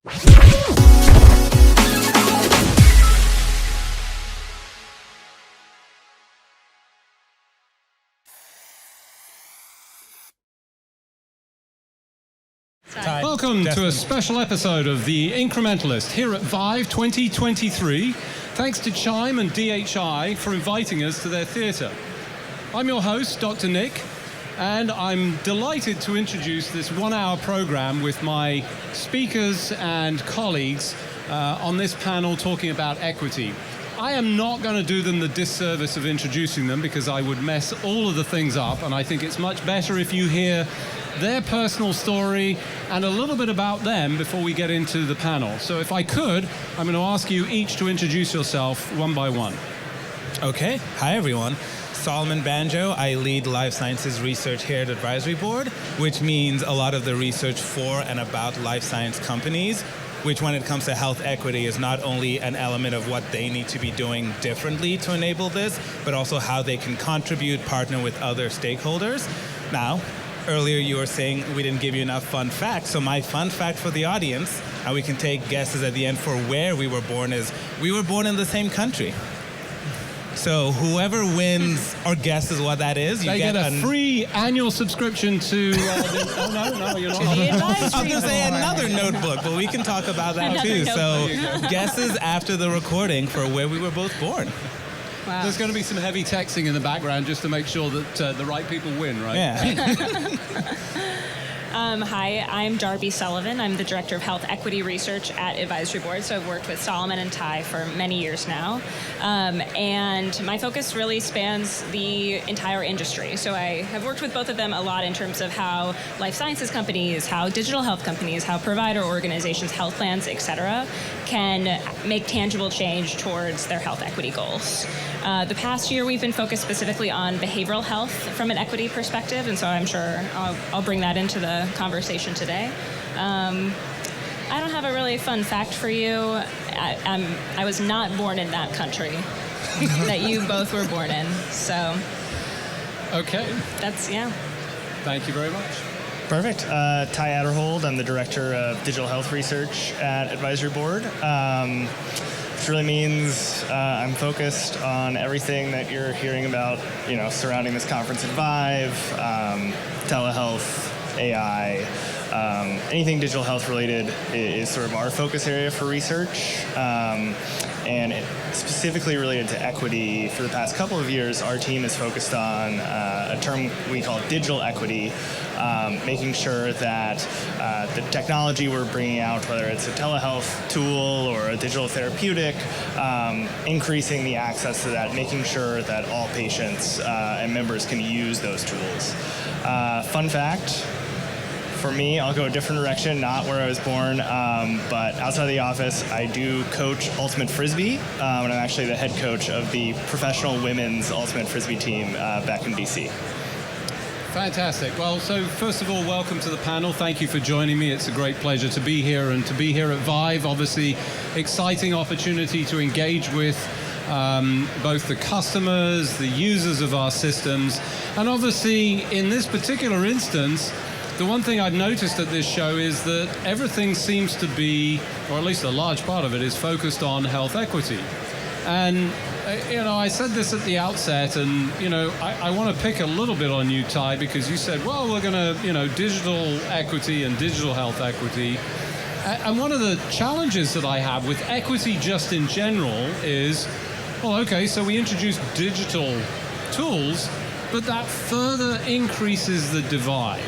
Welcome to a special episode of the Incrementalist here at ViVE 2023. Thanks to Chime and DHI for inviting us to their theatre. I'm your host, Dr. Nick, and I'm delighted to introduce this one-hour program with my speakers and colleagues on this panel talking about equity. I am not going to do them the disservice of introducing them because I would mess all of the things up, and I think it's much better if you hear their personal story and a little bit about them before we get into the panel. So if I could, I'm going to ask you each to introduce yourself one by one. Okay. Hi, everyone. Sullivan Banjo. I lead life sciences research here at Advisory Board, which means a lot of the research for and about life science companies, which when it comes to health equity is not only an element of what they need to be doing differently to enable this, but also how they can contribute, partner with other stakeholders. Now, earlier you were saying we didn't give you enough fun facts, so my fun fact for the audience, and we can take guesses at the end for where we were born, is we were born in the same country. So whoever wins or guesses what that is, you they get a free annual subscription to no, you're not. I was going to say another notebook, but we can talk about that too. So guesses after the recording for where we were both born. Wow. There's going to be some heavy texting in the background just to make sure that the right people win, right? Yeah. Hi, I'm Darby Sullivan. I'm the Director of Health Equity Research at Advisory Board, so I've worked with Solomon and Ty for many years now. And my focus really spans the entire industry. So I have worked with both of them a lot in terms of how life sciences companies, how digital health companies, how provider organizations, health plans, et cetera, can make tangible change towards their health equity goals. The past year, we've been focused specifically on behavioral health from an equity perspective, and so I'm sure I'll bring that into the conversation today. I don't have a really fun fact for you. I was not born in that country that you both were born in, so. Okay. That's, yeah. Thank you very much. Perfect. Ty Aderhold. I'm the Director of Digital Health Research at Advisory Board. Which really means I'm focused on everything that you're hearing about, surrounding this conference at ViVE, telehealth, AI, anything digital health related is sort of our focus area for research. And specifically related to equity, for the past couple of years, our team is focused on a term we call digital equity, making sure that the technology we're bringing out, whether it's a telehealth tool or a digital therapeutic, increasing the access to that, making sure that all patients and members can use those tools. Fun fact, for me, I'll go a different direction, not where I was born, but outside of the office, I do coach Ultimate Frisbee, and I'm actually the head coach of the professional women's Ultimate Frisbee team back in DC. Fantastic. Well, so first of all, welcome to the panel. Thank you for joining me. It's a great pleasure to be here and to be here at ViVE. Obviously, exciting opportunity to engage with both the customers, the users of our systems, and obviously, in this particular instance, the one thing I've noticed at this show is that everything seems to be, or at least a large part of it, is focused on health equity. And, I said this at the outset, and, I want to pick a little bit on you, Ty, because you said, well, we're going to, digital equity and digital health equity. And one of the challenges that I have with equity just in general is, well, okay, so we introduce digital tools, but that further increases the divide.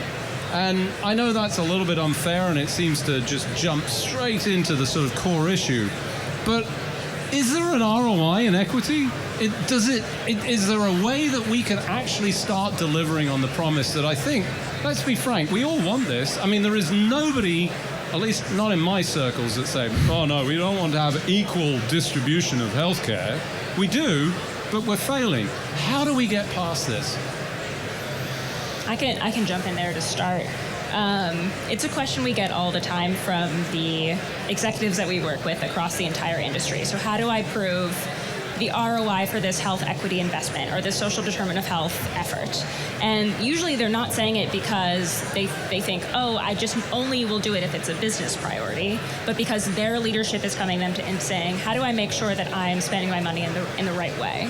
And I know that's a little bit unfair, and it seems to just jump straight into the sort of core issue. But is there an ROI in equity? Is there a way that we can actually start delivering on the promise that I think, let's be frank, we all want this. I mean, there is nobody, at least not in my circles, that say, oh no, we don't want to have equal distribution of healthcare. We do, but we're failing. How do we get past this? I can jump in there to start. It's a question we get all the time from the executives that we work with across the entire industry. So how do I prove the ROI for this health equity investment or this social determinant of health effort. And usually they're not saying it because they think, oh, I just only will do it if it's a business priority, but because their leadership is coming to them and saying, how do I make sure that I'm spending my money in the right way?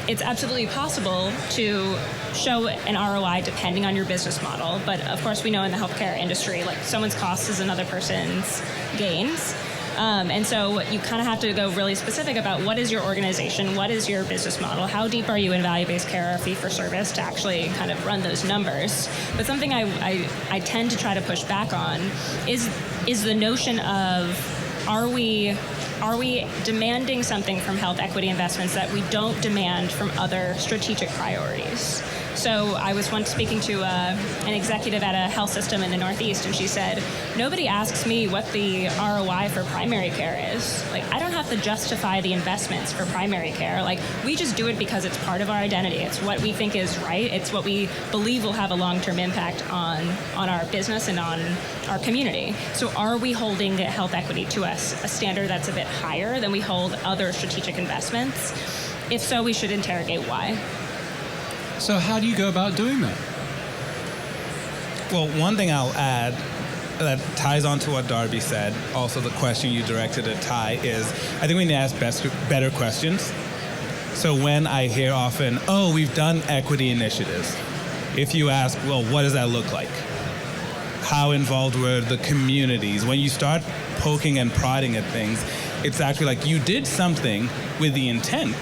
It's absolutely possible to show an ROI depending on your business model, but of course we know in the healthcare industry, like someone's cost is another person's gains. And so you kind of have to go really specific about what is your organization, what is your business model, how deep are you in value-based care or fee-for-service to actually kind of run those numbers. But something I tend to try to push back on is the notion of, are we demanding something from health equity investments that we don't demand from other strategic priorities? So I was once speaking to an executive at a health system in the Northeast, and she said, nobody asks me what the ROI for primary care is. Like, I don't have to justify the investments for primary care. Like, we just do it because it's part of our identity. It's what we think is right. It's what we believe will have a long-term impact on our business and on our community. So are we holding the health equity to us a standard that's a bit higher than we hold other strategic investments? If so, we should interrogate why. So how do you go about doing that? Well, one thing I'll add that ties on to what Darby said, also the question you directed at Ty, is I think we need to ask better questions. So when I hear often, oh, we've done equity initiatives, if you ask, well, what does that look like? How involved were the communities? When you start poking and prodding at things, it's actually like you did something with the intent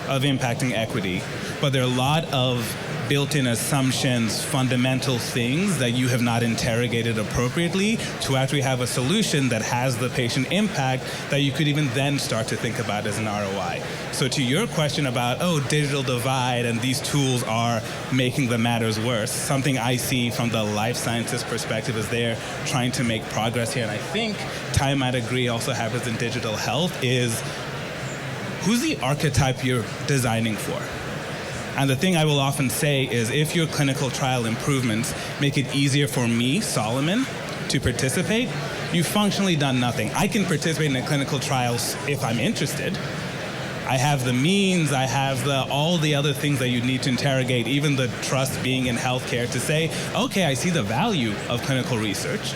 of impacting equity, but there are a lot of built-in assumptions, fundamental things that you have not interrogated appropriately to actually have a solution that has the patient impact that you could even then start to think about as an ROI. So to your question about, oh, digital divide and these tools are making the matters worse, something I see from the life sciences perspective is they're trying to make progress here, and I think Ty might agree also happens in digital health, is who's the archetype you're designing for? And the thing I will often say is if your clinical trial improvements make it easier for me, Solomon, to participate, you've functionally done nothing. I can participate in a clinical trial if I'm interested. I have the means, I have all the other things that you need to interrogate, even the trust being in healthcare to say, okay, I see the value of clinical research.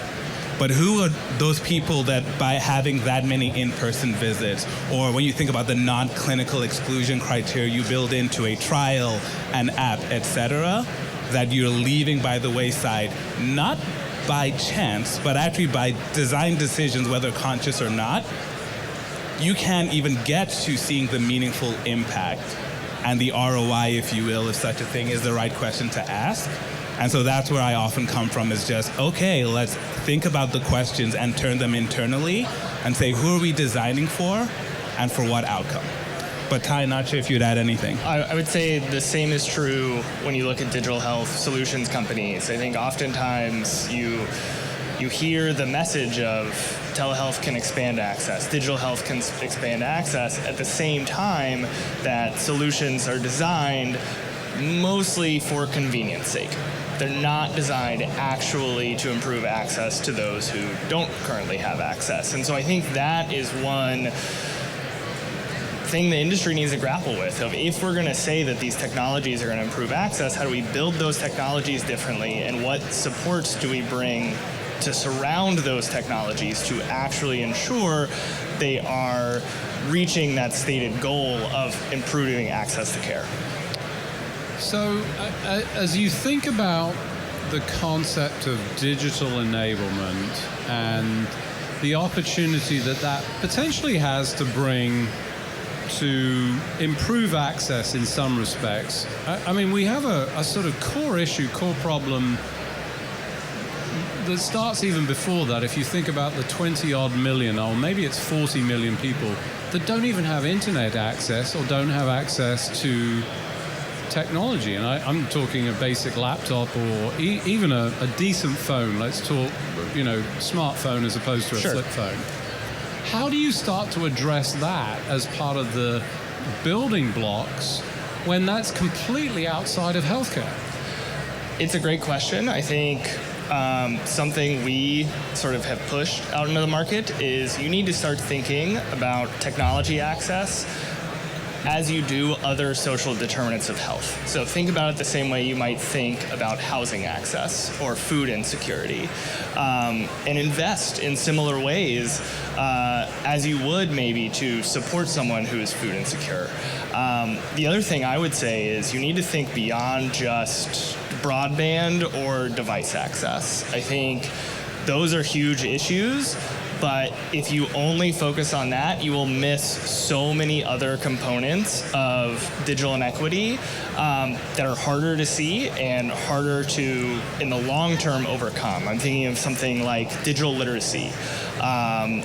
But who are those people that by having that many in-person visits, or when you think about the non-clinical exclusion criteria you build into a trial, an app, etc., that you're leaving by the wayside, not by chance, but actually by design decisions, whether conscious or not, you can't even get to seeing the meaningful impact and the ROI, if you will, if such a thing is the right question to ask. And so that's where I often come from, is just, okay, let's think about the questions and turn them internally and say, who are we designing for and for what outcome? But Ty, not sure if you'd add anything. I would say the same is true when you look at digital health solutions companies. I think oftentimes you hear the message of telehealth can expand access, digital health can expand access, at the same time that solutions are designed mostly for convenience sake. They're not designed actually to improve access to those who don't currently have access. And so I think that is one thing the industry needs to grapple with. If we're going to say that these technologies are going to improve access, how do we build those technologies differently, and what supports do we bring to surround those technologies to actually ensure they are reaching that stated goal of improving access to care? So as you think about the concept of digital enablement and the opportunity that potentially has to bring to improve access in some respects, I mean, we have a sort of core issue, core problem that starts even before that. If you think about the 20-odd million, or maybe it's 40 million people that don't even have internet access or don't have access to technology, and I'm talking a basic laptop or even a decent phone. Let's talk, smartphone as opposed to a flip phone. How do you start to address that as part of the building blocks when that's completely outside of healthcare? It's a great question. I think something we sort of have pushed out into the market is you need to start thinking about technology access as you do other social determinants of health. So think about it the same way you might think about housing access or food insecurity, and invest in similar ways as you would maybe to support someone who is food insecure. The other thing I would say is you need to think beyond just broadband or device access. I think those are huge issues, but if you only focus on that, you will miss so many other components of digital inequity that are harder to see and harder to, in the long term, overcome. I'm thinking of something like digital literacy,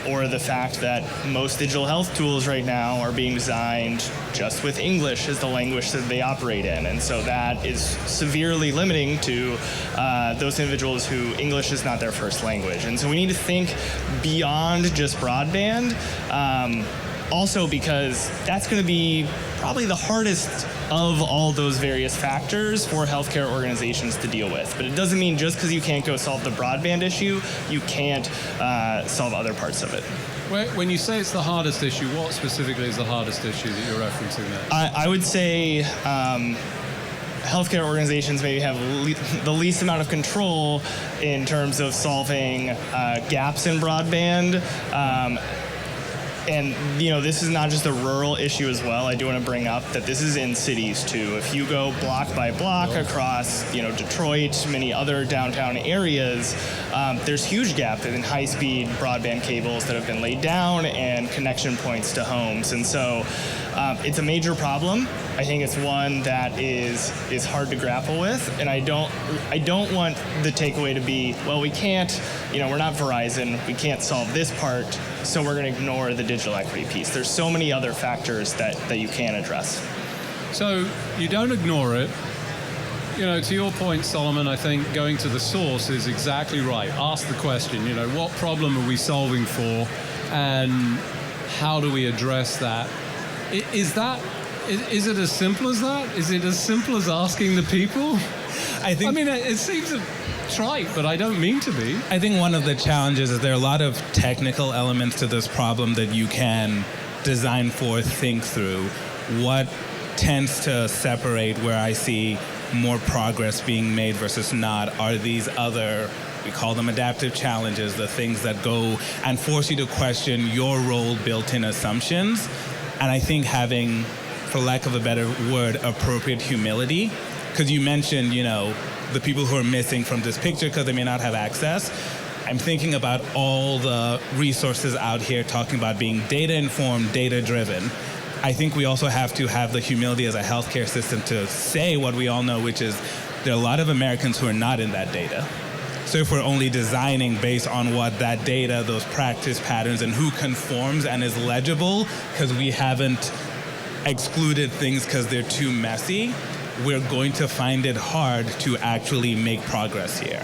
or the fact that most digital health tools right now are being designed just with English as the language that they operate in. And so that is severely limiting to those individuals who English is not their first language. And so we need to think beyond just broadband, also because that's going to be probably the hardest of all those various factors for healthcare organizations to deal with. But it doesn't mean just because you can't go solve the broadband issue, you can't solve other parts of it. When you say it's the hardest issue, what specifically is the hardest issue that you're referencing there? I would say healthcare organizations maybe have the least amount of control in terms of solving gaps in broadband. And, this is not just a rural issue as well. I do want to bring up that this is in cities, too. If you go block by block across, Detroit, many other downtown areas, there's huge gap in high-speed broadband cables that have been laid down and connection points to homes. And so it's a major problem. I think it's one that is hard to grapple with, and I don't want the takeaway to be, well, we can't, we're not Verizon, we can't solve this part, so we're going to ignore the digital equity piece. There's so many other factors that you can address. So you don't ignore it. To your point, Solomon, I think going to the source is exactly right. Ask the question, what problem are we solving for, and how do we address that? Is it as simple as that? Is it as simple as asking the people? It seems trite, but I don't mean to be. I think one of the challenges is there are a lot of technical elements to this problem that you can design for, think through. What tends to separate where I see more progress being made versus not are these other, we call them adaptive challenges, the things that go and force you to question your role built-in assumptions. And I think having, for lack of a better word, appropriate humility, because you mentioned, the people who are missing from this picture because they may not have access. I'm thinking about all the resources out here talking about being data-informed, data-driven. I think we also have to have the humility as a healthcare system to say what we all know, which is there are a lot of Americans who are not in that data. So if we're only designing based on what that data, those practice patterns, and who conforms and is legible, because we haven't excluded things because they're too messy, we're going to find it hard to actually make progress here.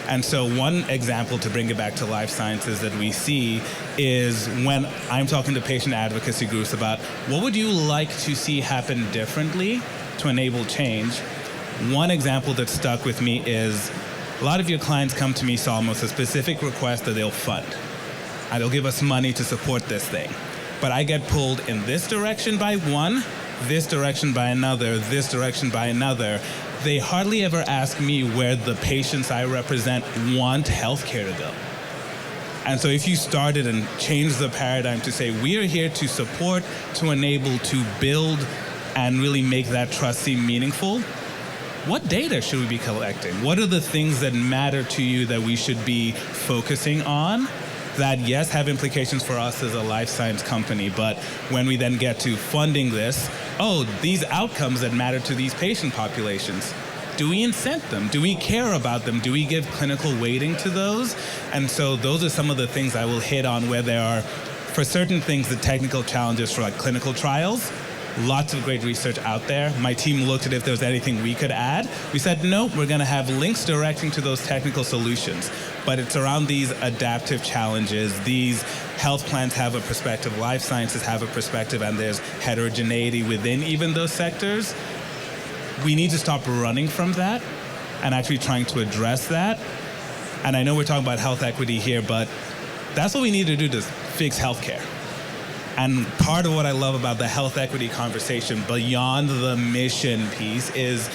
And so one example to bring it back to life sciences that we see is when I'm talking to patient advocacy groups about what would you like to see happen differently to enable change. One example that stuck with me is a lot of your clients come to me, Solomon, with a specific request that they'll fund. And they'll give us money to support this thing. But I get pulled in this direction by one, this direction by another, this direction by another. They hardly ever ask me where the patients I represent want healthcare to go. And so if you started and changed the paradigm to say, we are here to support, to enable, to build, and really make that trust seem meaningful, what data should we be collecting? What are the things that matter to you that we should be focusing on? That, yes, have implications for us as a life science company, but when we then get to funding this, these outcomes that matter to these patient populations, do we incent them? Do we care about them? Do we give clinical weighting to those? And so those are some of the things I will hit on where there are, for certain things, the technical challenges for like clinical trials. Lots of great research out there. My team looked at if there was anything we could add. We said, no, we're going to have links directing to those technical solutions. But it's around these adaptive challenges. These health plans have a perspective, life sciences have a perspective, and there's heterogeneity within even those sectors. We need to stop running from that and actually trying to address that. And I know we're talking about health equity here, but that's what we need to do to fix healthcare. And part of what I love about the health equity conversation, beyond the mission piece, is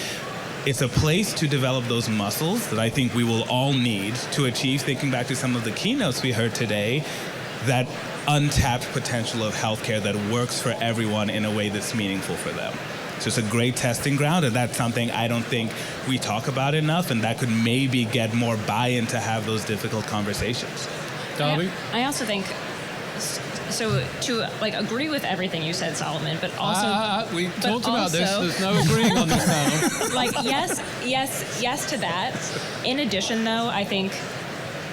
it's a place to develop those muscles that I think we will all need to achieve, thinking back to some of the keynotes we heard today, that untapped potential of healthcare that works for everyone in a way that's meaningful for them. So it's a great testing ground, and that's something I don't think we talk about enough, and that could maybe get more buy-in to have those difficult conversations. Darby? I also think, so to like agree with everything you said, Solomon, but also we talked about this. There's no agreeing on this panel. like yes to that. In addition, though, I think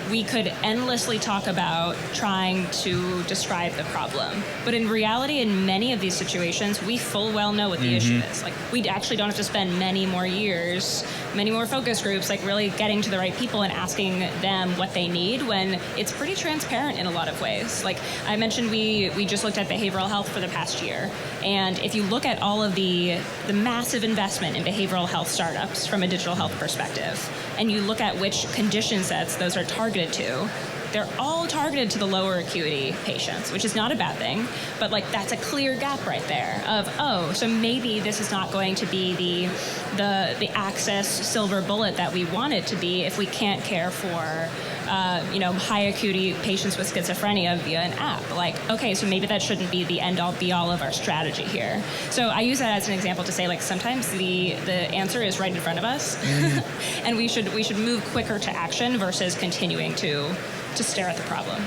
we could endlessly talk about trying to describe the problem. But in reality, in many of these situations, we full well know what the issue is. Like, we actually don't have to spend many more years, many more focus groups, like really getting to the right people and asking them what they need, when it's pretty transparent in a lot of ways. Like I mentioned, we just looked at behavioral health for the past year. And if you look at all of the massive investment in behavioral health startups from a digital health perspective, and you look at which condition sets those are targeted to, they're all targeted to the lower acuity patients, which is not a bad thing, but like that's a clear gap right there of, oh, so maybe this is not going to be the access silver bullet that we want it to be if we can't care for high acuity patients with schizophrenia via an app. Like, okay, so maybe that shouldn't be the end all be all of our strategy here. So I use that as an example to say, like, sometimes the answer is right in front of us, and we should move quicker to action versus continuing to stare at the problem.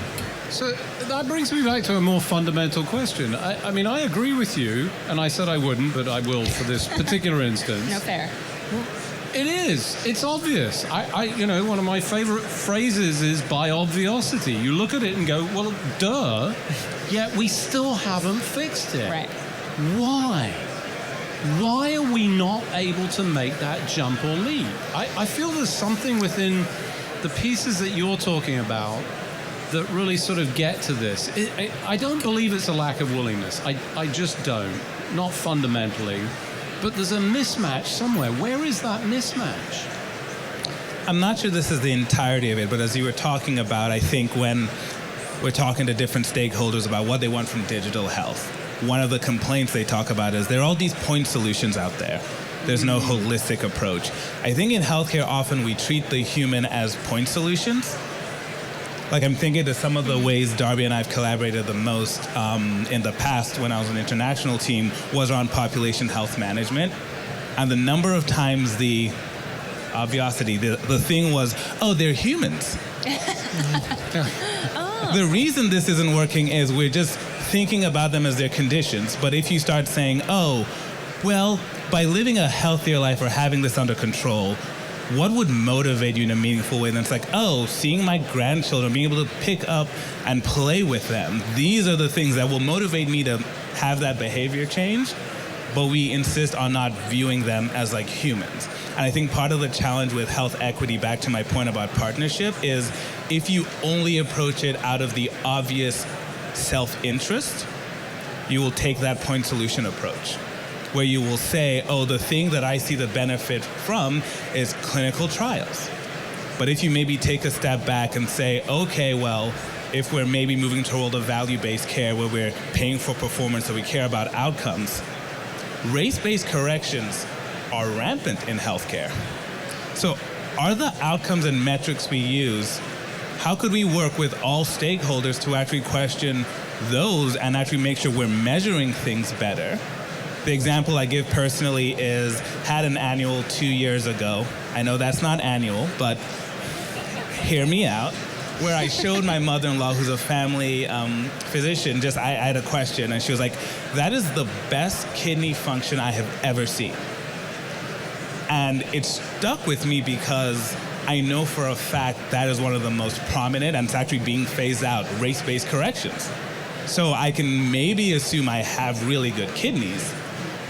So that brings me back to a more fundamental question. I mean, I agree with you, and I said I wouldn't, but I will for this particular instance. No fair. It is. It's obvious. One of my favorite phrases is by obviosity. You look at it and go, well, duh, yet we still haven't fixed it. Right. Why? Why are we not able to make that jump or leap? I feel there's something within the pieces that you're talking about that really sort of get to this. I don't believe it's a lack of willingness. I just don't. Not fundamentally. But there's a mismatch somewhere. Where is that mismatch? I'm not sure this is the entirety of it, but as you were talking about, I think when we're talking to different stakeholders about what they want from digital health, one of the complaints they talk about is there are all these point solutions out there. There's no holistic approach. I think in healthcare, often we treat the human as point solutions. Like, I'm thinking of some of the ways Darby and I have collaborated the most in the past when I was on an international team was around population health management. And the number of times the obviosity, the thing was, oh, they're humans. The reason this isn't working is we're just thinking about them as their conditions. But if you start saying, oh, well, by living a healthier life or having this under control, what would motivate you in a meaningful way? And it's like, oh, seeing my grandchildren, being able to pick up and play with them. These are the things that will motivate me to have that behavior change, but we insist on not viewing them as like humans. And I think part of the challenge with health equity, back to my point about partnership, is if you only approach it out of the obvious self-interest, you will take that point solution approach, where you will say, oh, the thing that I see the benefit from is clinical trials. But if you maybe take a step back and say, okay, well, if we're maybe moving to a world of value-based care where we're paying for performance, so we care about outcomes, race-based corrections are rampant in healthcare. So are the outcomes and metrics we use, how could we work with all stakeholders to actually question those and actually make sure we're measuring things better? The example I give personally is, had an annual 2 years ago. I know that's not annual, but hear me out. Where I showed my mother-in-law, who's a family physician, I had a question, and she was like, that is the best kidney function I have ever seen. And it stuck with me because I know for a fact that is one of the most prominent, and it's actually being phased out, race-based corrections. So I can maybe assume I have really good kidneys,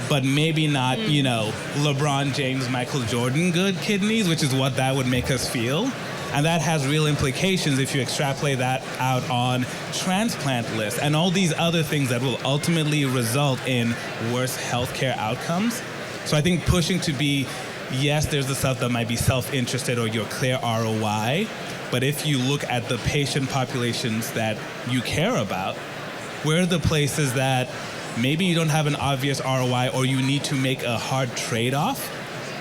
but maybe not, LeBron James, Michael Jordan good kidneys, which is what that would make us feel. And that has real implications if you extrapolate that out on transplant lists and all these other things that will ultimately result in worse healthcare outcomes. So I think pushing to be, yes, there's the stuff that might be self-interested or your clear ROI, but if you look at the patient populations that you care about, where are the places that maybe you don't have an obvious ROI or you need to make a hard trade-off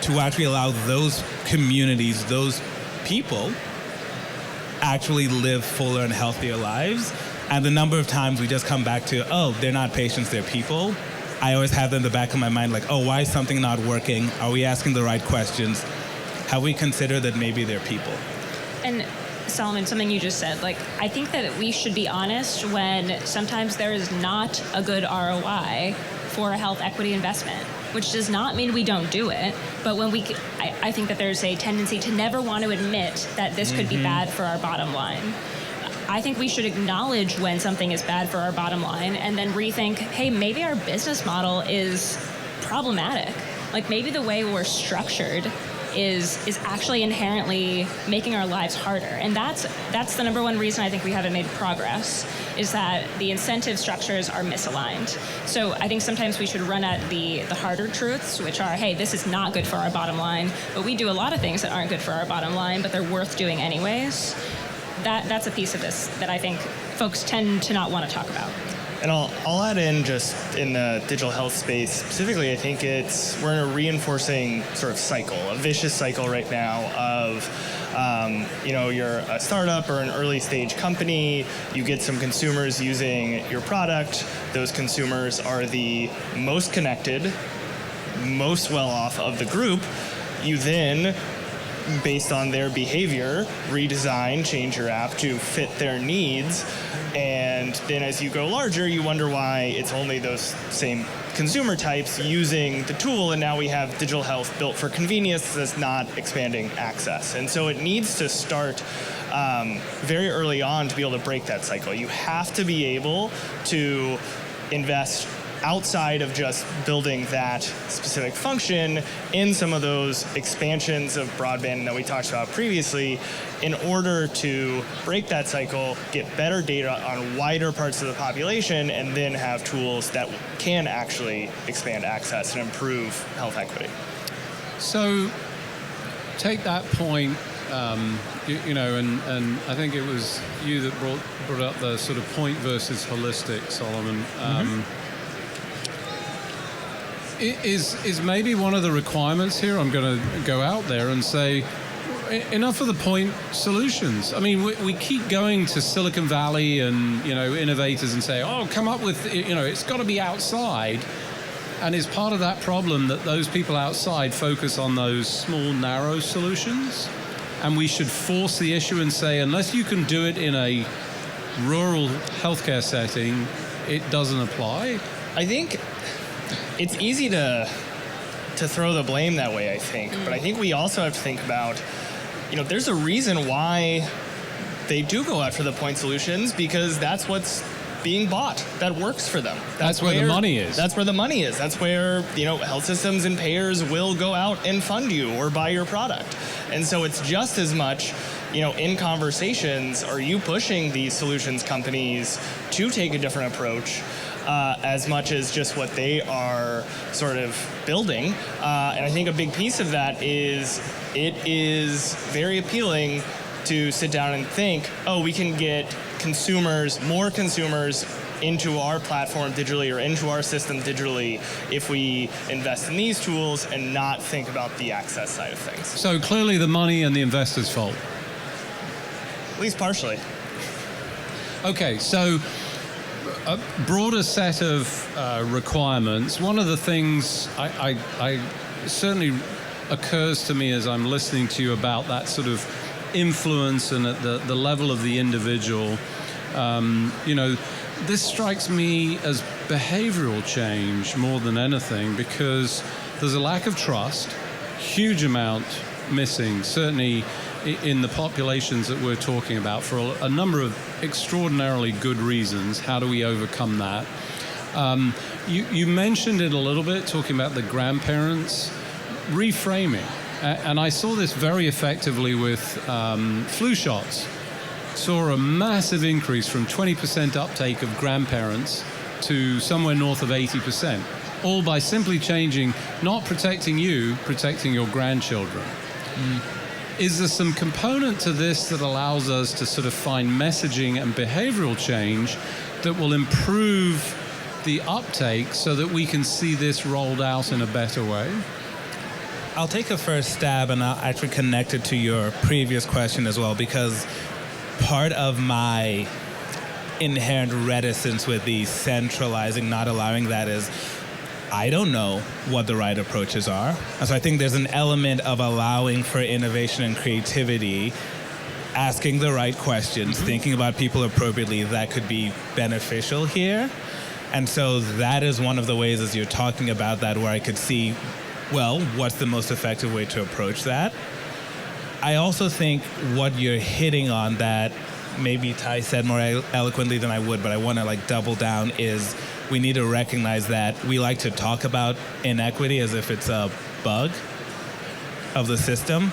to actually allow those communities, those people, actually live fuller and healthier lives? And the number of times we just come back to, oh, they're not patients, they're people. I always have that in the back of my mind, like, oh, why is something not working? Are we asking the right questions? Have we considered that maybe they're people? And Solomon, something you just said, like, I think that we should be honest when sometimes there is not a good ROI for a health equity investment, which does not mean we don't do it, but when I think that there's a tendency to never want to admit that this could be bad for our bottom line. I think we should acknowledge when something is bad for our bottom line and then rethink, hey, maybe our business model is problematic. Like, maybe the way we're structured is actually inherently making our lives harder. And that's the number one reason I think we haven't made progress, is that the incentive structures are misaligned. So I think sometimes we should run at the harder truths, which are, hey, this is not good for our bottom line, but we do a lot of things that aren't good for our bottom line, but they're worth doing anyways. That's a piece of this that I think folks tend to not want to talk about. And I'll add in, just in the digital health space specifically, I think we're in a reinforcing sort of cycle, a vicious cycle right now of, you're a startup or an early stage company, you get some consumers using your product, those consumers are the most connected, most well off of the group, you then, based on their behavior, redesign, change your app to fit their needs. And then as you go larger, you wonder why it's only those same consumer types using the tool, and now we have digital health built for convenience that's not expanding access. And so it needs to start very early on to be able to break that cycle. You have to be able to invest outside of just building that specific function in some of those expansions of broadband that we talked about previously, in order to break that cycle, get better data on wider parts of the population, and then have tools that can actually expand access and improve health equity. So take that point, and I think it was you that brought up the sort of point versus holistic, Solomon. Is maybe one of the requirements here, I'm going to go out there and say, enough of the point solutions. I mean, we keep going to Silicon Valley and, innovators and say, oh, come up with, it's got to be outside. And is part of that problem that those people outside focus on those small, narrow solutions? And we should force the issue and say, unless you can do it in a rural healthcare setting, it doesn't apply? I think it's easy to throw the blame that way, I think. But I think we also have to think about, there's a reason why they do go after the point solutions, because that's what's being bought. That works for them. That's where the money is. That's where the money is. That's where, health systems and payers will go out and fund you or buy your product. And so it's just as much, in conversations, are you pushing these solutions companies to take a different approach, as much as just what they are sort of building. And I think a big piece of that is it is very appealing to sit down and think, oh, we can get more consumers into our platform digitally or into our system digitally if we invest in these tools and not think about the access side of things. So clearly the money and the investors' fault. At least partially. Okay, so a broader set of requirements. One of the things I certainly occurs to me as I'm listening to you about that sort of influence and at the level of the individual, this strikes me as behavioral change more than anything, because there's a lack of trust, huge amount missing, certainly in the populations that we're talking about, for a number of extraordinarily good reasons. How do we overcome that? You mentioned it a little bit, talking about the grandparents, reframing. And I saw this very effectively with flu shots. Saw a massive increase from 20% uptake of grandparents to somewhere north of 80%, all by simply changing, not protecting you, protecting your grandchildren. Is there some component to this that allows us to sort of find messaging and behavioral change that will improve the uptake so that we can see this rolled out in a better way? I'll take a first stab, and I'll actually connect it to your previous question as well, because part of my inherent reticence with the centralizing, not allowing that, is I don't know what the right approaches are. And so I think there's an element of allowing for innovation and creativity, asking the right questions, thinking about people appropriately that could be beneficial here. And so that is one of the ways, as you're talking about that, where I could see, well, what's the most effective way to approach that? I also think what you're hitting on that maybe Ty said more eloquently than I would, but I want to double down, is we need to recognize that we like to talk about inequity as if it's a bug of the system,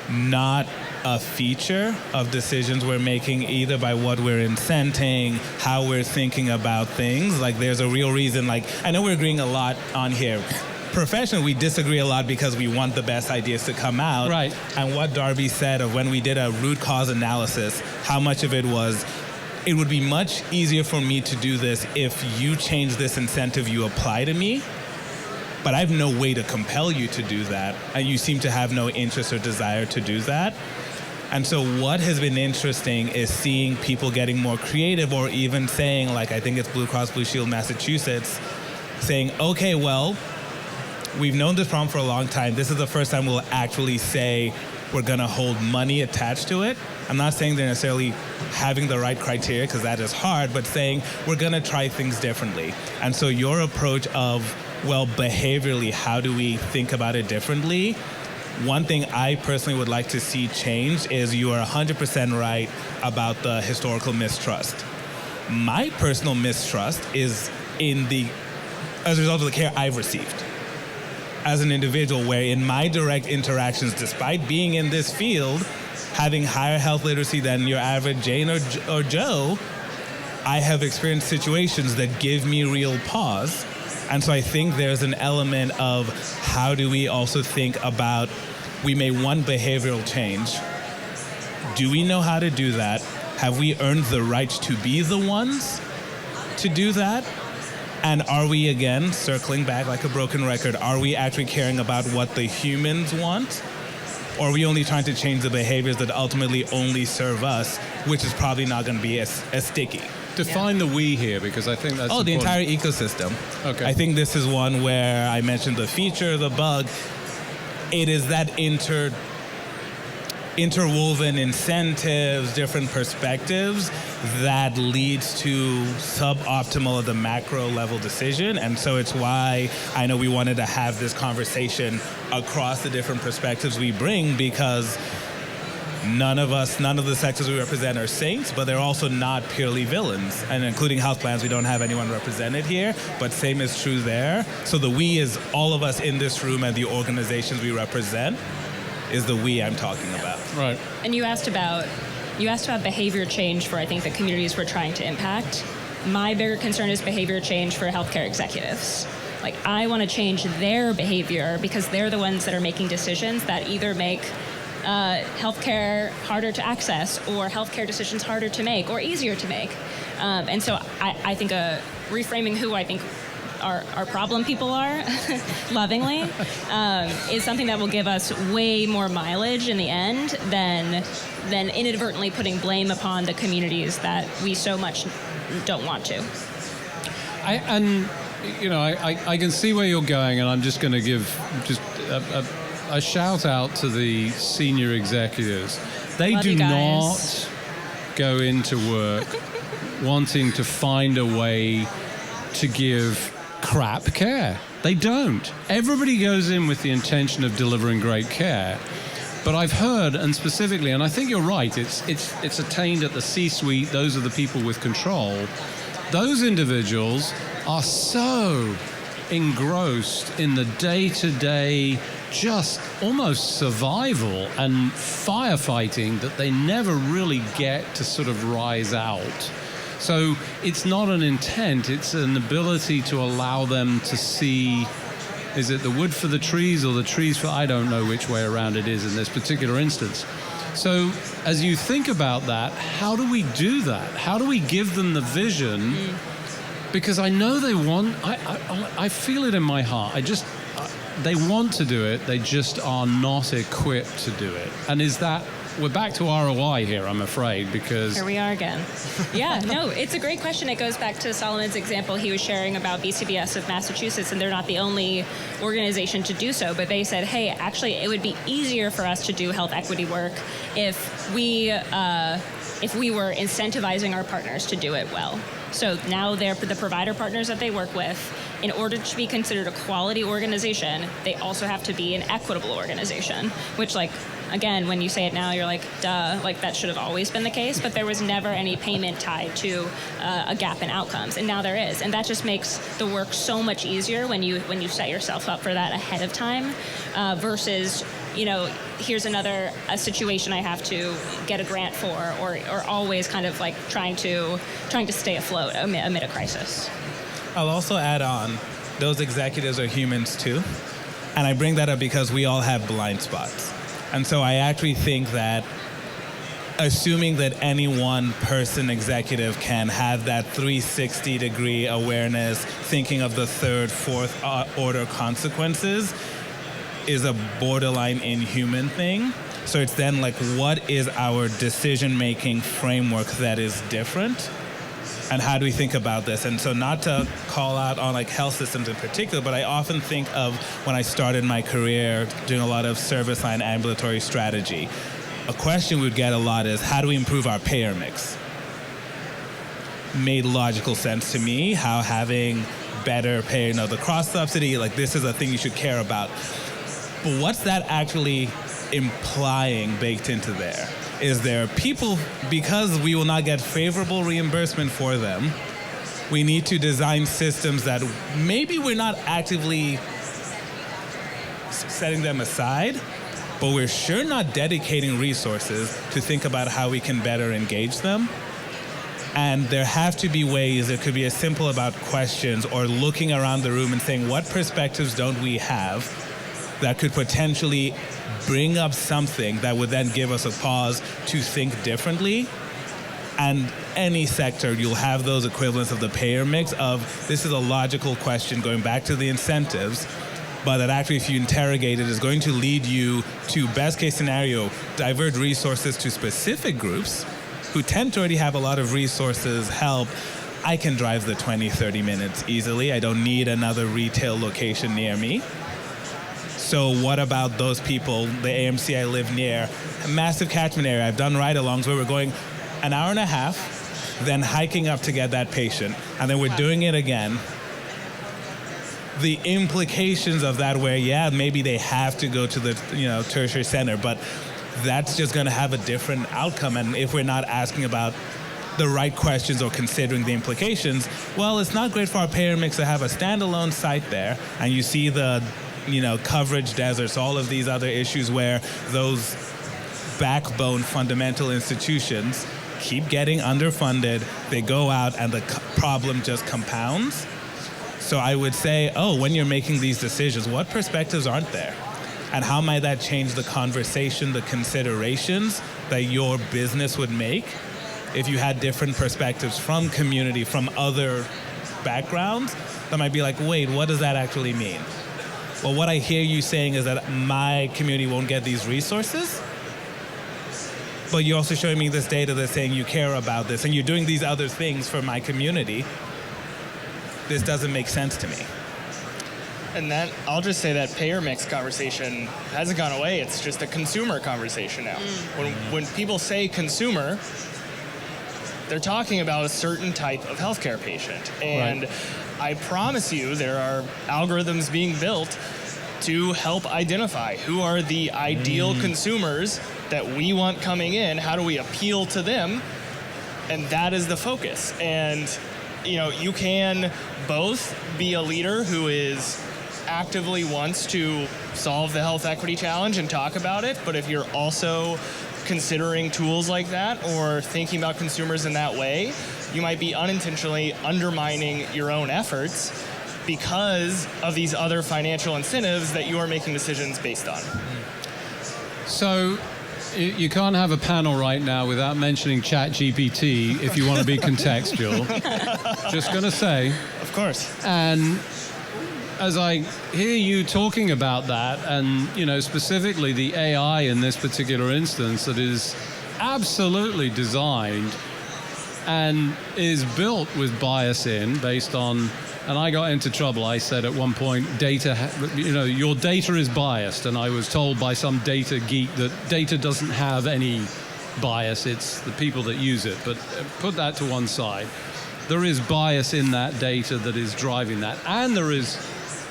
not a feature of decisions we're making, either by what we're incenting, how we're thinking about things. There's a real reason, I know we're agreeing a lot on here. Professionally, we disagree a lot because we want the best ideas to come out. Right. And what Darby said of when we did a root cause analysis, how much of it was, it would be much easier for me to do this if you change this incentive you apply to me, but I have no way to compel you to do that, and you seem to have no interest or desire to do that. And so what has been interesting is seeing people getting more creative, or even saying, I think it's Blue Cross Blue Shield Massachusetts, saying, okay, well, we've known this problem for a long time. This is the first time we'll actually say we're going to hold money attached to it. I'm not saying they're necessarily having the right criteria, because that is hard, but saying we're going to try things differently. And so your approach of, well, behaviorally, how do we think about it differently? One thing I personally would like to see change is, you are 100% right about the historical mistrust. My personal mistrust is as a result of the care I've received as an individual, where in my direct interactions, despite being in this field, having higher health literacy than your average Jane or Joe, I have experienced situations that give me real pause. And so I think there's an element of, how do we also think about, we may want behavioral change. Do we know how to do that? Have we earned the right to be the ones to do that? And are we, again, circling back like a broken record, are we actually caring about what the humans want? Or are we only trying to change the behaviors that ultimately only serve us, which is probably not going to be as sticky? Define the we here, because I think that's important. The entire ecosystem. Okay. I think this is one where I mentioned the feature, the bug. It is that interwoven incentives, different perspectives that leads to suboptimal at the macro level decision. And so it's why I know we wanted to have this conversation across the different perspectives we bring, because none of the sectors we represent are saints, but they're also not purely villains. And including health plans, we don't have anyone represented here, but same is true there. So the we is all of us in this room, and the organizations we represent is the we I'm talking about. Right. And you asked about behavior change for, I think, the communities we're trying to impact. My bigger concern is behavior change for healthcare executives. I want to change their behavior, because they're the ones that are making decisions that either make healthcare harder to access, or healthcare decisions harder to make or easier to make. And so I think reframing who I think our problem people are, lovingly, is something that will give us way more mileage in the end than inadvertently putting blame upon the communities that we so much don't want to. I can see where you're going, and I'm just going to give just a shout out to the senior executives. They Love do you not guys. go into work wanting to find a way to give crap care. They don't. Everybody goes in with the intention of delivering great care. But I've heard, and specifically, and I think you're right, it's attained at the C-suite. Those are the people with control. Those individuals are so engrossed in the day-to-day, just almost survival and firefighting, that they never really get to sort of rise out. So it's not an intent, it's an ability to allow them to see, is it the wood for the trees or the trees for, I don't know which way around it is in this particular instance. So as you think about that, how do we do that? How do we give them the vision? Because I know they want, I feel it in my heart. They want to do it, they just are not equipped to do it. And we're back to ROI here, I'm afraid, because... Here we are again. Yeah, no, it's a great question. It goes back to Solomon's example he was sharing about BCBS of Massachusetts, and they're not the only organization to do so, but they said, hey, actually, it would be easier for us to do health equity work if we were incentivizing our partners to do it well. So now they're the provider partners that they work with. In order to be considered a quality organization, they also have to be an equitable organization, which, like, again, when you say it now, you're like, duh, like that should have always been the case, but there was never any payment tied to a gap in outcomes, and now there is. And that just makes the work so much easier when you set yourself up for that ahead of time versus, here's a situation I have to get a grant for, or always kind of like trying to stay afloat amid a crisis. I'll also add on, those executives are humans too. And I bring that up because we all have blind spots. And so I actually think that assuming that any one person executive can have that 360-degree awareness, thinking of the third, fourth order consequences, is a borderline inhuman thing. So it's then like, what is our decision-making framework that is different? And how do we think about this? And so not to call out on like health systems in particular, but I often think of when I started my career doing a lot of service line ambulatory strategy. A question we'd get a lot is, how do we improve our payer mix? Made logical sense to me, how having better payer, the cross subsidy, like this is a thing you should care about. But what's that actually implying baked into there? Is there people, because we will not get favorable reimbursement for them, we need to design systems that maybe we're not actively setting them aside, but we're sure not dedicating resources to think about how we can better engage them. And there have to be ways, it could be as simple about questions or looking around the room and saying, what perspectives don't we have that could potentially bring up something that would then give us a pause to think differently. And any sector, you'll have those equivalents of the payer mix of, this is a logical question going back to the incentives, but that actually if you interrogate it is going to lead you to, best case scenario, divert resources to specific groups who tend to already have a lot of resources, help. I can drive the 20, 30 minutes easily. I don't need another retail location near me. So what about those people, the AMC I live near, a massive catchment area. I've done ride-alongs where we're going an hour and a half, then hiking up to get that patient, and then we're doing it again. The implications of that where, yeah, maybe they have to go to the tertiary center, but that's just going to have a different outcome. And if we're not asking about the right questions or considering the implications, well, it's not great for our payer mix to have a standalone site there, and you see the coverage deserts, all of these other issues where those backbone fundamental institutions keep getting underfunded, they go out and the problem just compounds. So I would say, when you're making these decisions, what perspectives aren't there? And how might that change the conversation, the considerations that your business would make if you had different perspectives from community, from other backgrounds that might be like, wait, what does that actually mean? Well, what I hear you saying is that my community won't get these resources, but you're also showing me this data that's saying you care about this and you're doing these other things for my community. This doesn't make sense to me. And that, I'll just say that payer mix conversation hasn't gone away. It's just a consumer conversation now. When people say consumer, they're talking about a certain type of healthcare patient. And right. I promise you there are algorithms being built to help identify who are the ideal consumers that we want coming in, how do we appeal to them, and that is the focus. And you can both be a leader who is actively wants to solve the health equity challenge and talk about it, but if you're also considering tools like that or thinking about consumers in that way, you might be unintentionally undermining your own efforts because of these other financial incentives that you are making decisions based on. So You can't have a panel right now without mentioning ChatGPT if you want to be contextual. Just going to say. Of course. And as I hear you talking about that, and specifically the AI in this particular instance that is absolutely designed and is built with bias in based on, and I got into trouble. I said at one point, your data is biased, and I was told by some data geek that data doesn't have any bias. It's the people that use it. But put that to one side. There is bias in that data that is driving that, and there is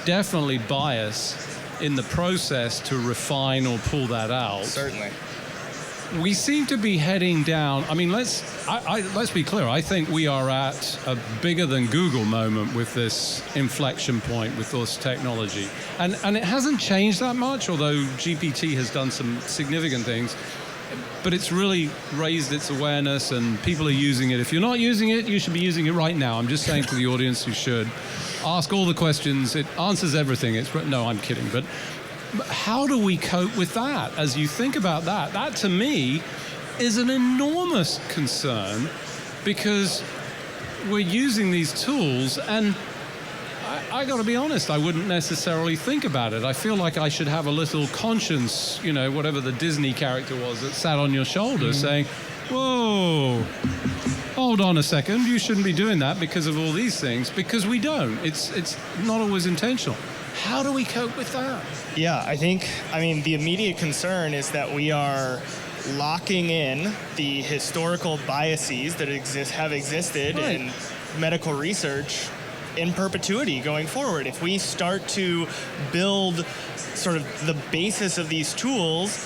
definitely bias in the process to refine or pull that out. Certainly. We seem to be heading down. I mean, let's be clear. I think we are at a bigger than Google moment with this inflection point with this technology. And it hasn't changed that much, although GPT has done some significant things. But it's really raised its awareness and people are using it. If you're not using it, you should be using it right now. I'm just saying to the audience, you should. Ask all the questions. It answers everything. No, I'm kidding. But how do we cope with that? As you think about that, that to me is an enormous concern, because we're using these tools, and I got to be honest, I wouldn't necessarily think about it. I feel like I should have a little conscience, whatever the Disney character was that sat on your shoulder saying, whoa, hold on a second, you shouldn't be doing that because of all these things, because we don't. It's not always intentional. How do we cope with that? Yeah, I mean, the immediate concern is that we are locking in the historical biases that have existed Right. in medical research in perpetuity going forward. If we start to build sort of the basis of these tools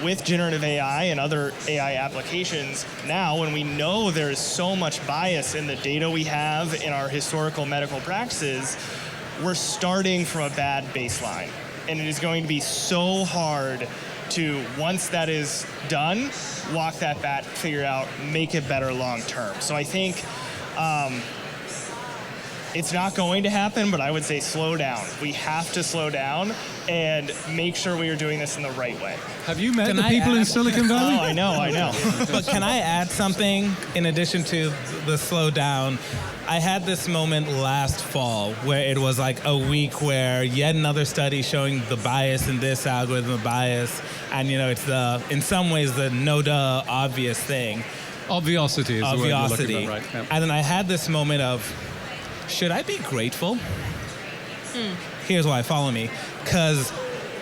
with generative AI and other AI applications now, when we know there is so much bias in the data we have in our historical medical practices, we're starting from a bad baseline. And it is going to be so hard to, once that is done, walk that back, figure out, make it better long term. So I think it's not going to happen, but I would say slow down. We have to slow down and make sure we are doing this in the right way. Have you met the people in Silicon Valley? Oh, I know. But can I add something in addition to the slow down? I had this moment last fall where it was like a week where yet another study showing the bias in this algorithm, the bias, and it's in some ways the no-duh obvious thing. Obviosity is the word you're looking at, right? Yep. And then I had this moment of, should I be grateful? Here's why, follow me. Because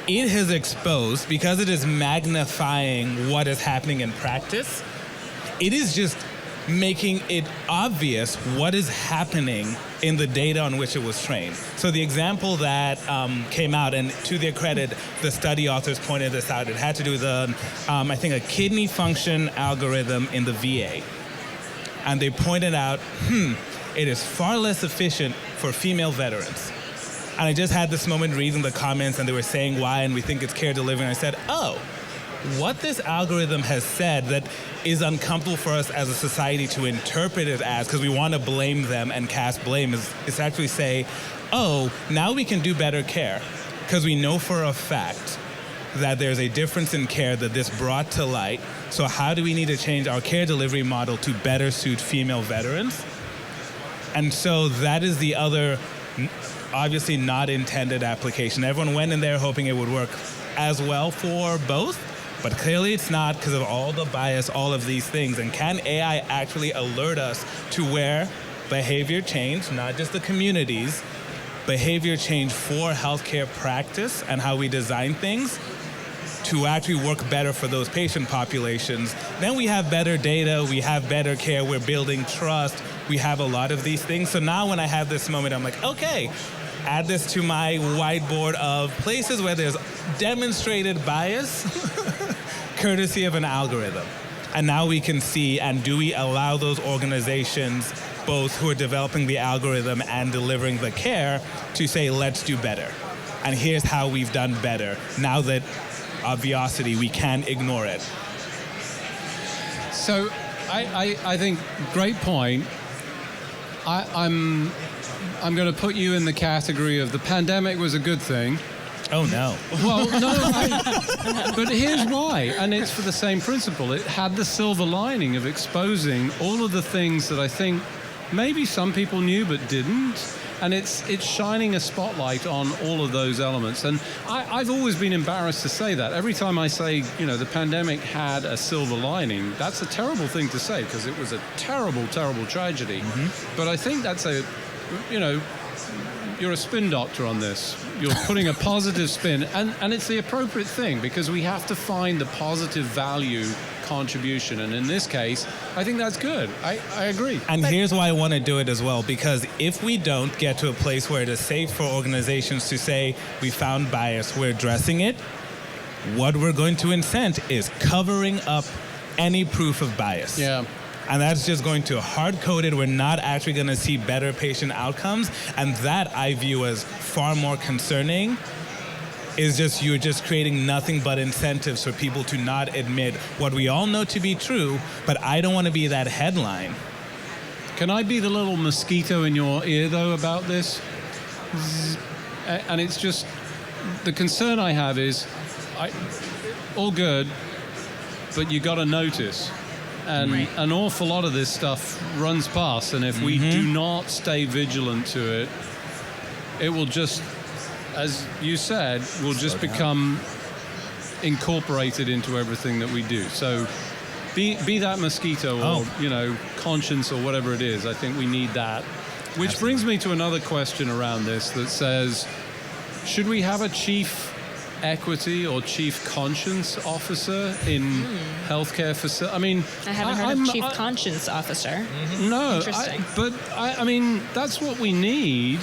it has exposed, because it is magnifying what is happening in practice, it is just making it obvious what is happening in the data on which it was trained. So the example that came out, and to their credit, the study authors pointed this out, it had to do with, I think, a kidney function algorithm in the VA. And they pointed out, it is far less efficient for female veterans. And I just had this moment reading the comments, and they were saying why, and we think it's care delivery. And I said, oh, what this algorithm has said that is uncomfortable for us as a society to interpret it as, because we want to blame them and cast blame, is actually say, oh, now we can do better care, because we know for a fact that there's a difference in care that this brought to light. So how do we need to change our care delivery model to better suit female veterans? And so that is the other, obviously not intended application. Everyone went in there hoping it would work as well for both, but clearly it's not because of all the bias, all of these things. And can AI actually alert us to where behavior change, not just the communities, behavior change for healthcare practice and how we design things to actually work better for those patient populations? Then we have better data, we have better care, we're building trust, we have a lot of these things. So now when I have this moment, I'm like, okay, add this to my whiteboard of places where there's demonstrated bias, courtesy of an algorithm. And now we can see, and do we allow those organizations, both who are developing the algorithm and delivering the care, to say, let's do better. And here's how we've done better. Now that obviosity, we can't ignore it. So I think great point. I'm going to put you in the category of the pandemic was a good thing. Oh, no. Well, no, but here's why, and it's for the same principle. It had the silver lining of exposing all of the things that I think maybe some people knew but didn't, and it's shining a spotlight on all of those elements. And I've always been embarrassed to say that. Every time I say, the pandemic had a silver lining, that's a terrible thing to say because it was a terrible, terrible tragedy. Mm-hmm. But I think that's you're a spin doctor on this. You're putting a positive spin, and it's the appropriate thing because we have to find the positive value contribution, and in this case, I think that's good. I agree. And here's why I want to do it as well, because if we don't get to a place where it is safe for organizations to say, we found bias, we're addressing it, what we're going to incent is covering up any proof of bias. Yeah. And that's just going to hard-code it. We're not actually going to see better patient outcomes. And that I view as far more concerning. You're just creating nothing but incentives for people to not admit what we all know to be true, but I don't want to be that headline. Can I be the little mosquito in your ear, though, about this? And it's just, the concern I have is, all good, but you got to notice. And right. An awful lot of this stuff runs past, and if we do not stay vigilant to it, it will just, as you said, will just become incorporated into everything that we do. So be that mosquito or, conscience or whatever it is. I think we need that. Which Absolutely. Brings me to another question around this that says, should we have a chief equity or chief conscience officer in healthcare facilities? I mean, I haven't heard of chief conscience officer. No, Interesting. I mean, that's what we need.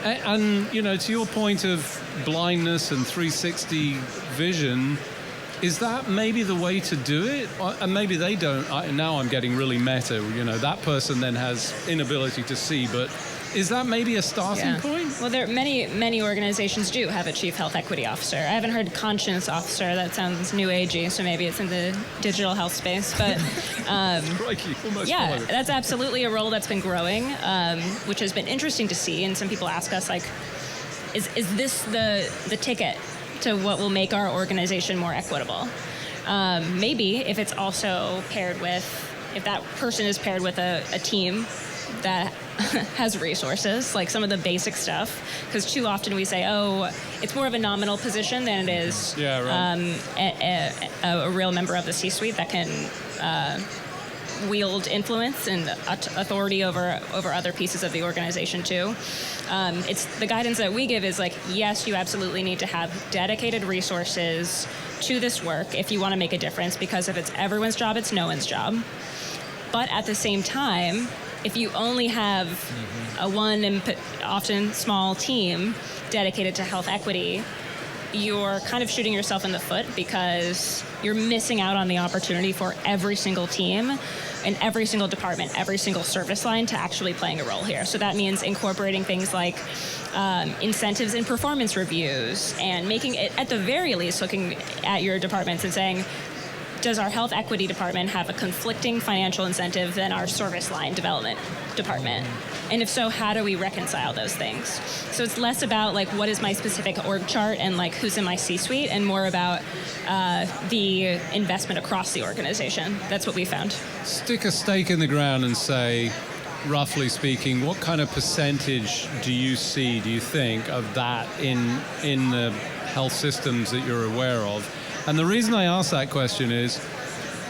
And, to your point of blindness and 360 vision, is that maybe the way to do it? And maybe they don't. Now I'm getting really meta. That person then has inability to see, but is that maybe a starting point? Well, many organizations do have a chief health equity officer. I haven't heard conscience officer. That sounds new agey, so maybe it's in the digital health space. But that's absolutely a role that's been growing, which has been interesting to see. And some people ask us, is this the ticket to what will make our organization more equitable? Maybe if it's also paired with, if that person is paired with a team that has resources, like some of the basic stuff, because too often we say, it's more of a nominal position than it is a real member of the C-suite that can wield influence and authority over other pieces of the organization too. It's the guidance that we give is yes, you absolutely need to have dedicated resources to this work if you want to make a difference, because if it's everyone's job, it's no one's job. But at the same time, if you only have a one and often small team dedicated to health equity, you're kind of shooting yourself in the foot because you're missing out on the opportunity for every single team and every single department, every single service line to actually playing a role here. So that means incorporating things like incentives and performance reviews, and making it, at the very least, looking at your departments and saying, does our health equity department have a conflicting financial incentive than our service line development department? And if so, how do we reconcile those things? So it's less about what is my specific org chart and who's in my C-suite, and more about the investment across the organization. That's what we found. Stick a stake in the ground and say, roughly speaking, what kind of percentage do you think, of that in the health systems that you're aware of? And the reason I ask that question is,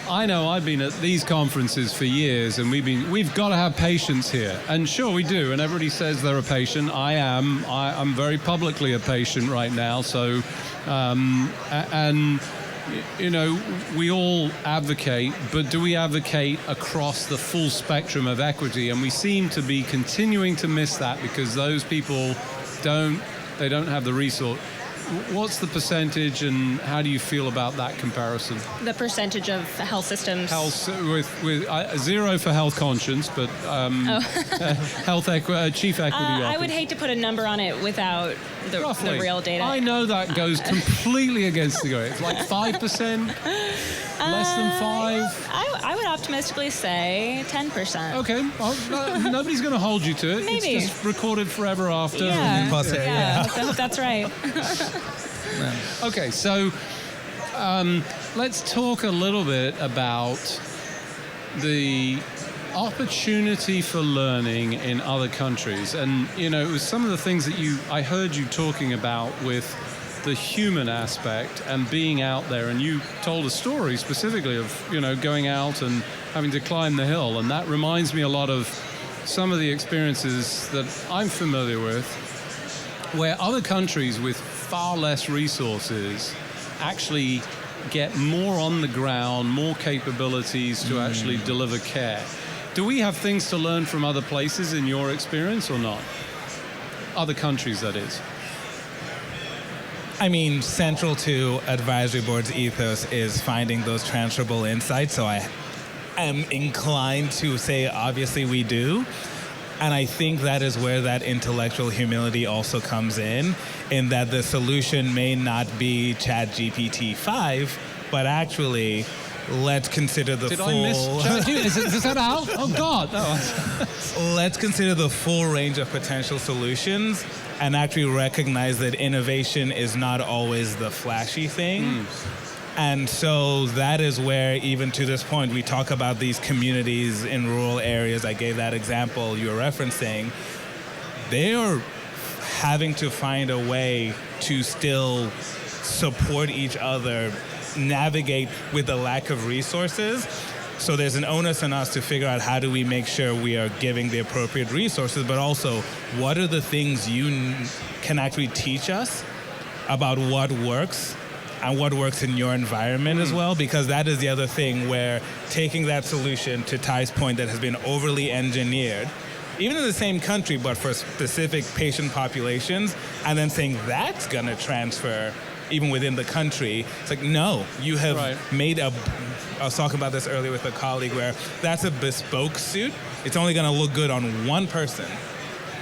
I know I've been at these conferences for years, and we've got to have patients here. And sure, we do, and everybody says they're a patient. I'm very publicly a patient right now, so, we all advocate, but do we advocate across the full spectrum of equity? And we seem to be continuing to miss that because those people don't have the resource. What's the percentage, and how do you feel about that comparison? The percentage of health systems. With zero for health conscience, but chief equity officer. I would hate to put a number on it without the Roughly. real data. I know that goes completely against the grain. It's like 5%, less than 5. I would optimistically say 10%. Okay, well, nobody's going to hold you to it. Maybe. It's just recorded forever after. Yeah, Yeah. I hope that's right. Okay, so let's talk a little bit about the opportunity for learning in other countries. And, you know, it was some of the things that I heard you talking about with the human aspect and being out there. And you told a story specifically of, you know, going out and having to climb the hill. And that reminds me a lot of some of the experiences that I'm familiar with, where other countries with far less resources actually get more on the ground, more capabilities to actually deliver care. Do we have things to learn from other places in your experience or not? Other countries, that is. I mean, central to advisory board's ethos is finding those transferable insights. So I am inclined to say, obviously, we do. And I think that is where that intellectual humility also comes in that the solution may not be ChatGPT-5, but actually, let's consider the full... Did I miss ChatGPT? Is that out? Oh, God. Oh. Let's consider the full range of potential solutions and actually recognize that innovation is not always the flashy thing. And so that is where, even to this point, we talk about these communities in rural areas. I gave that example you're referencing. They are having to find a way to still support each other, navigate with the lack of resources. So there's an onus on us to figure out how do we make sure we are giving the appropriate resources, but also what are the things you can actually teach us about what works and what works in your environment as well, because that is the other thing where taking that solution, to Ty's point, that has been overly engineered, even in the same country, but for specific patient populations, and then saying that's going to transfer even within the country. It's like, no, you have made I was talking about this earlier with a colleague, where that's a bespoke suit. It's only going to look good on one person.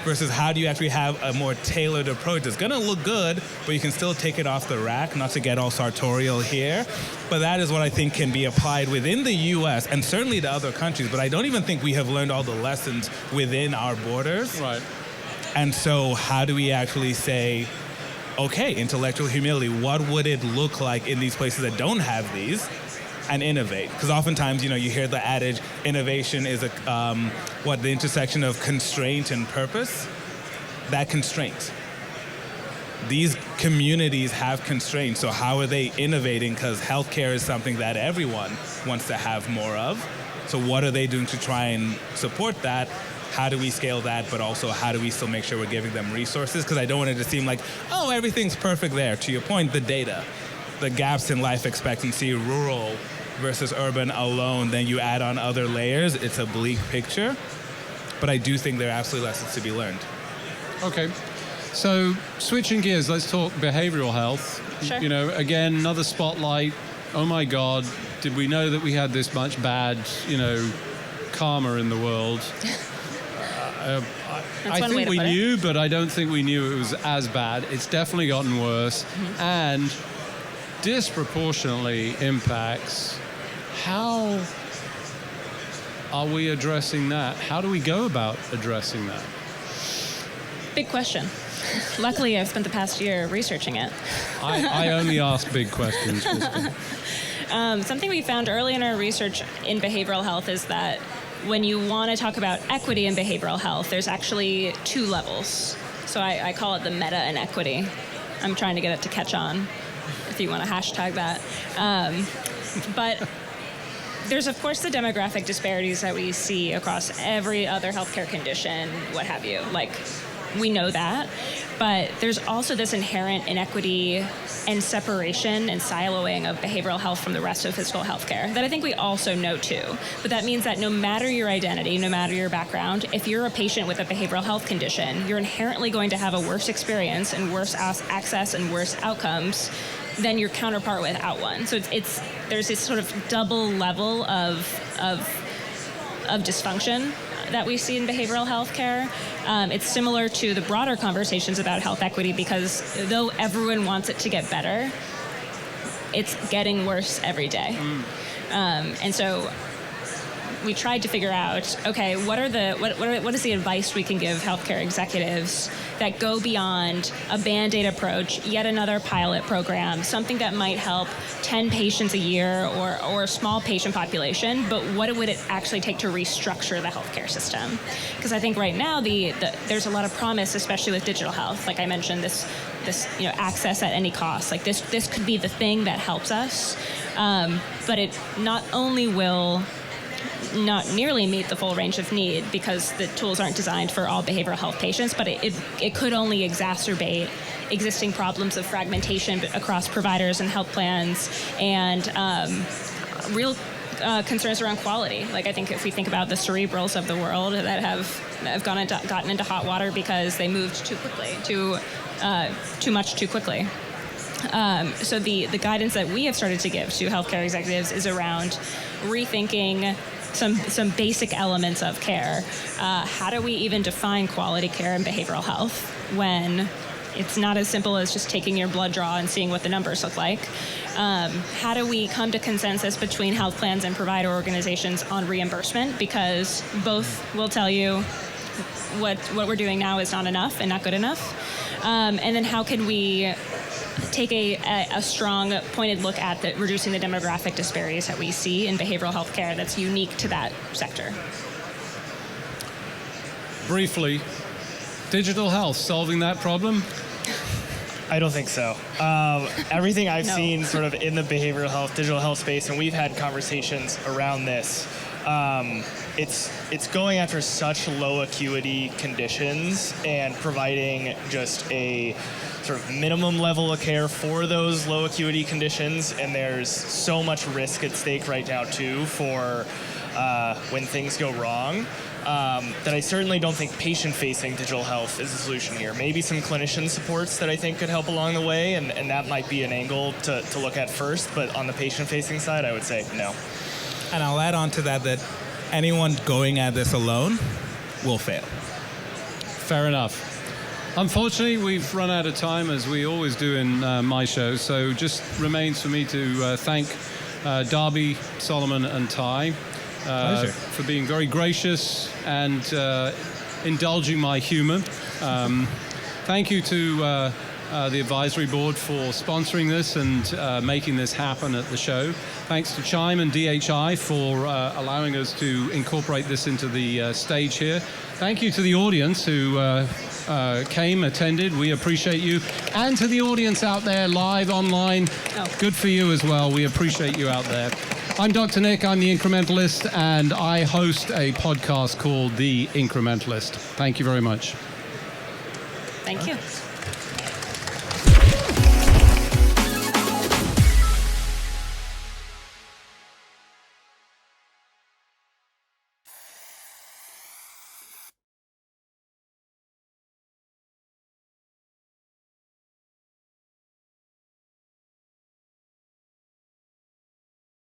Versus how do you actually have a more tailored approach that's going to look good, but you can still take it off the rack, not to get all sartorial here. But that is what I think can be applied within the U.S. and certainly to other countries. But I don't even think we have learned all the lessons within our borders. Right. And so how do we actually say, okay, intellectual humility, what would it look like in these places that don't have these? And innovate, because oftentimes, you know, you hear the adage, innovation is the intersection of constraint and purpose. That constraint. These communities have constraints, so how are they innovating? Because healthcare is something that everyone wants to have more of. So what are they doing to try and support that? How do we scale that, but also how do we still make sure we're giving them resources? Because I don't want it to seem like, oh, everything's perfect there. To your point, the data, the gaps in life expectancy, rural versus urban alone, then you add on other layers, it's a bleak picture. But I do think there are absolutely lessons to be learned. Okay. So switching gears, let's talk behavioral health. Sure. You know, again, another spotlight. Oh my God, did we know that we had this much bad, you know, karma in the world? I think we knew, but I don't think we knew it was as bad. It's definitely gotten worse. And disproportionately impacts. How are we addressing that? How do we go about addressing that? Big question. Luckily, I've spent the past year researching it. I only ask big questions. Something we found early in our research in behavioral health is that when you want to talk about equity in behavioral health, there's actually two levels. So I call it the meta inequity. I'm trying to get it to catch on, if you want to hashtag that. But there's, of course, the demographic disparities that we see across every other healthcare condition, what have you. Like, we know that. But there's also this inherent inequity and separation and siloing of behavioral health from the rest of physical healthcare that I think we also know too. But that means that no matter your identity, no matter your background, if you're a patient with a behavioral health condition, you're inherently going to have a worse experience and worse access and worse outcomes than your counterpart without one. So there's this sort of double level of dysfunction that we see in behavioral health care. It's similar to the broader conversations about health equity because though everyone wants it to get better, it's getting worse every day. And so we tried to figure out, okay, what is the advice we can give healthcare executives that go beyond a Band-Aid approach, yet another pilot program, something that might help 10 patients a year or a small patient population, but what would it actually take to restructure the healthcare system? Because I think right now there's a lot of promise, especially with digital health. Like I mentioned, this access at any cost. Like this could be the thing that helps us, but it not only will not nearly meet the full range of need because the tools aren't designed for all behavioral health patients, but it could only exacerbate existing problems of fragmentation across providers and health plans and real concerns around quality. Like I think if we think about the Cerebrals of the world that have gotten into hot water because they moved too quickly, too much too quickly. So the guidance that we have started to give to healthcare executives is around rethinking some basic elements of care. How do we even define quality care in behavioral health when it's not as simple as just taking your blood draw and seeing what the numbers look like? How do we come to consensus between health plans and provider organizations on reimbursement? Because both will tell you what we're doing now is not enough and not good enough. And then how can we take a strong, pointed look at reducing the demographic disparities that we see in behavioral health care that's unique to that sector? Briefly, digital health solving that problem? I don't think so. Everything I've seen sort of in the behavioral health, digital health space, and we've had conversations around this, it's going after such low acuity conditions and providing just a sort of minimum level of care for those low acuity conditions, and there's so much risk at stake right now too for when things go wrong, that I certainly don't think patient-facing digital health is the solution here. Maybe some clinician supports that I think could help along the way, and that might be an angle to look at first, but on the patient-facing side, I would say no. And I'll add on to that anyone going at this alone will fail. Fair enough. Unfortunately, we've run out of time, as we always do in my show, so just remains for me to thank Darby, Solomon, and Ty for being very gracious and indulging my humor. Thank you to the advisory board for sponsoring this and making this happen at the show. Thanks to Chime and DHI for allowing us to incorporate this into the stage here. Thank you to the audience who came, attended. We appreciate you. And to the audience out there live, online, good for you as well. We appreciate you out there. I'm Dr. Nick, I'm the Incrementalist, and I host a podcast called The Incrementalist. Thank you very much. Thank you.